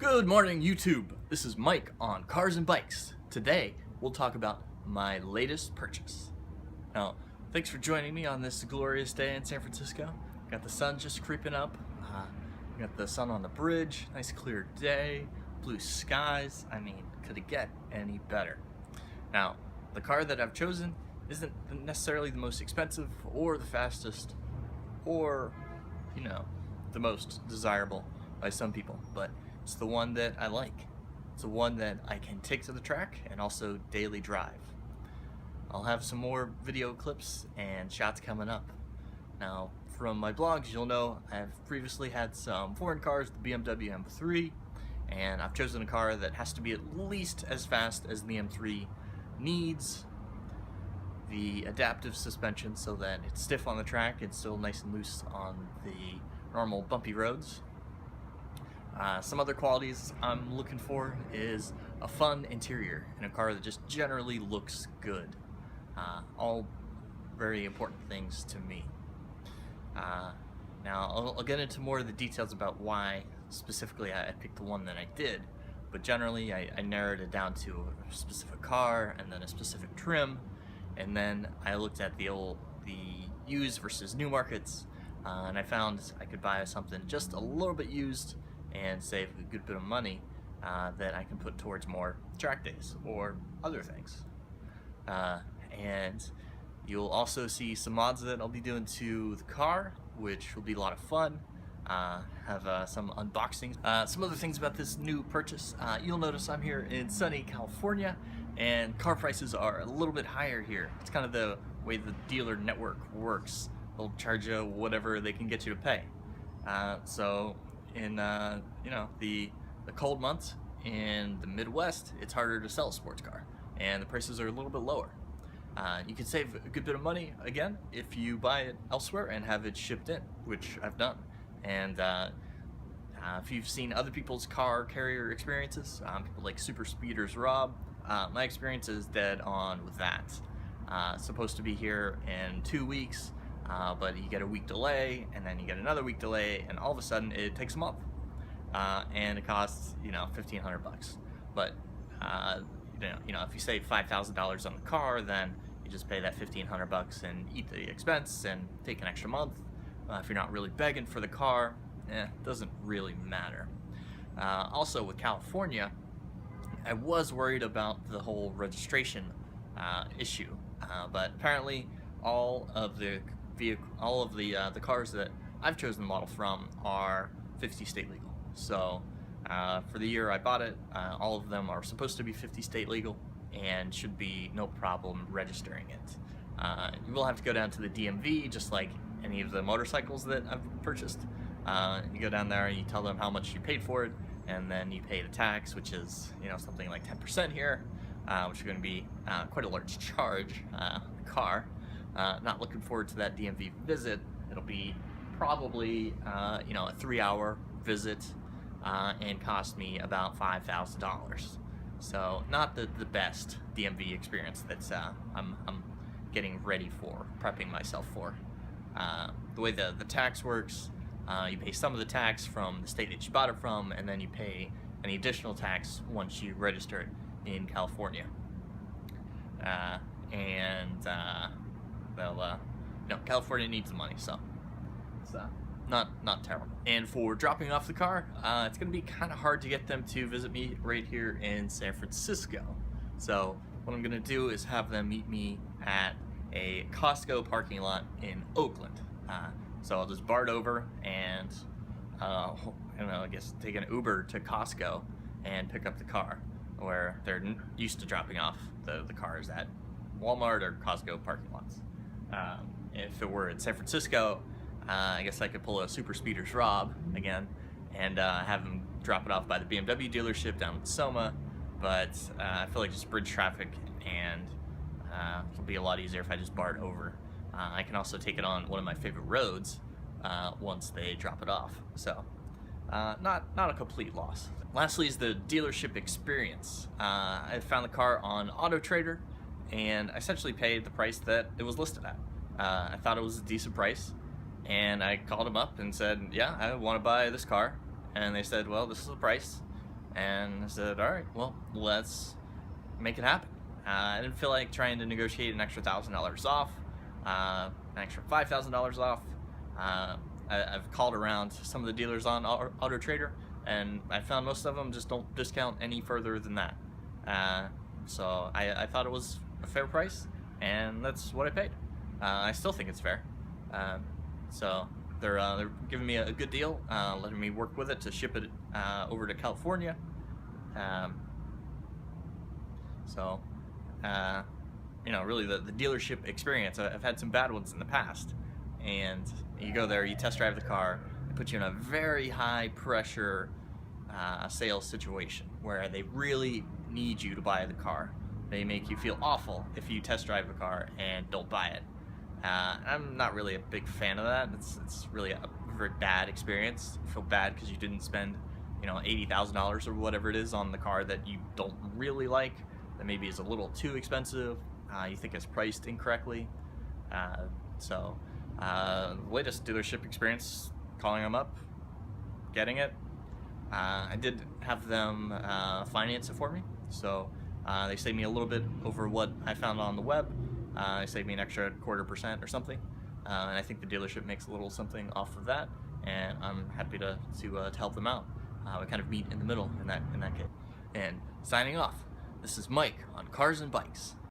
Good morning, YouTube. This is Mike on Cars and Bikes. Today, we'll talk about my latest purchase. Now, thanks for joining me on this glorious day in San Francisco. Got the sun just creeping up. Got the sun on the bridge. Nice clear day. Blue skies. I mean, could it get any better? Now, the car that I've chosen isn't necessarily the most expensive or the fastest or, the most desirable by some people, but it's the one that I like. It's the one that I can take to the track and also daily drive. I'll have some more video clips and shots coming up. Now, from my blogs, you'll know I've previously had some foreign cars, the BMW M3, and I've chosen a car that has to be at least as fast as the M3 needs, the adaptive suspension so that it's stiff on the track and still nice and loose on the normal bumpy roads. Some other qualities I'm looking for is a fun interior in a car that just generally looks good. All very important things to me. Now I'll get into more of the details about why specifically I picked the one that I did, but generally I narrowed it down to a specific car and then a specific trim, and then I looked at the used versus new markets, and I found I could buy something just a little bit used and save a good bit of money that I can put towards more track days or other things. And you'll also see some mods that I'll be doing to the car, which will be a lot of fun. Have some unboxings. Some other things about this new purchase. You'll notice I'm here in sunny California, and car prices are a little bit higher here. It's kind of the way the dealer network works. They'll charge you whatever they can get you to pay. So in the cold months in the Midwest, it's harder to sell a sports car, and the prices are a little bit lower. You can save a good bit of money again if you buy it elsewhere and have it shipped in, which I've done. And if you've seen other people's car carrier experiences, people like Super Speeders Rob, my experience is dead on with that. Supposed to be here in 2 weeks, but you get a week delay, and then you get another week delay, and all of a sudden it takes a month, and it costs $1,500. But if you save $5,000 on the car, then you just pay that $1,500 and eat the expense and take an extra month. If you're not really begging for the car, it doesn't really matter. Also with California, I was worried about the whole registration issue, but apparently all of the cars that I've chosen the model from are 50 state legal. So for the year I bought it, all of them are supposed to be 50 state legal and should be no problem registering it. You will have to go down to the DMV, just like any of the motorcycles that I've purchased. You go down there and you tell them how much you paid for it, and then you pay the tax, which is something like 10% here, which is going to be quite a large charge on the car. Not looking forward to that DMV visit. It'll be probably a 3-hour visit and cost me about $5,000. So not the best DMV experience that I'm getting ready for, prepping myself for. The way the tax works, you pay some of the tax from the state that you bought it from, and then you pay any additional tax once you register it in California. California needs the money, so it's not terrible. And for dropping off the car, it's going to be kind of hard to get them to visit me right here in San Francisco. So what I'm going to do is have them meet me at a Costco parking lot in Oakland. So I'll just BART over and I guess take an Uber to Costco and pick up the car, where they're used to dropping off the cars at Walmart or Costco parking lots. If it were in San Francisco, I guess I could pull a Super Speeders Rob again and have him drop it off by the BMW dealership down in Soma, but I feel like just bridge traffic, and it'll be a lot easier if I just BART over. I can also take it on one of my favorite roads once they drop it off, so not a complete loss. Lastly is the dealership experience. I found the car on AutoTrader, and I essentially paid the price that it was listed at. I thought it was a decent price, and I called them up and said, yeah, I want to buy this car, and they said, well, this is the price, And I said, all right, well, let's make it happen. I didn't feel like trying to negotiate an extra $1,000 off, an extra $5,000 off. I've called around some of the dealers on Auto Trader, and I found most of them just don't discount any further than that. So I thought it was a fair price, and that's what I paid. I still think it's fair. So they're giving me a good deal, letting me work with it to ship it over to California. So you know, really the dealership experience. I've had some bad ones in the past, and you go there, you test drive the car, they put you in a very high pressure sales situation where they really need you to buy the car. They make you feel awful if you test drive the car and don't buy it. I'm not really a big fan of that. It's really a very bad experience. You feel bad because you didn't spend, you know, $80,000 or whatever it is on the car that you don't really like, that maybe is a little too expensive, you think it's priced incorrectly. So the latest dealership experience, calling them up, getting it. I did have them finance it for me, so they saved me a little bit over what I found on the web. They saved me an extra 0.25% or something, and I think the dealership makes a little something off of that, and I'm happy to help them out. We kind of meet in the middle in that case. And signing off, this is Mike on Cars and Bikes.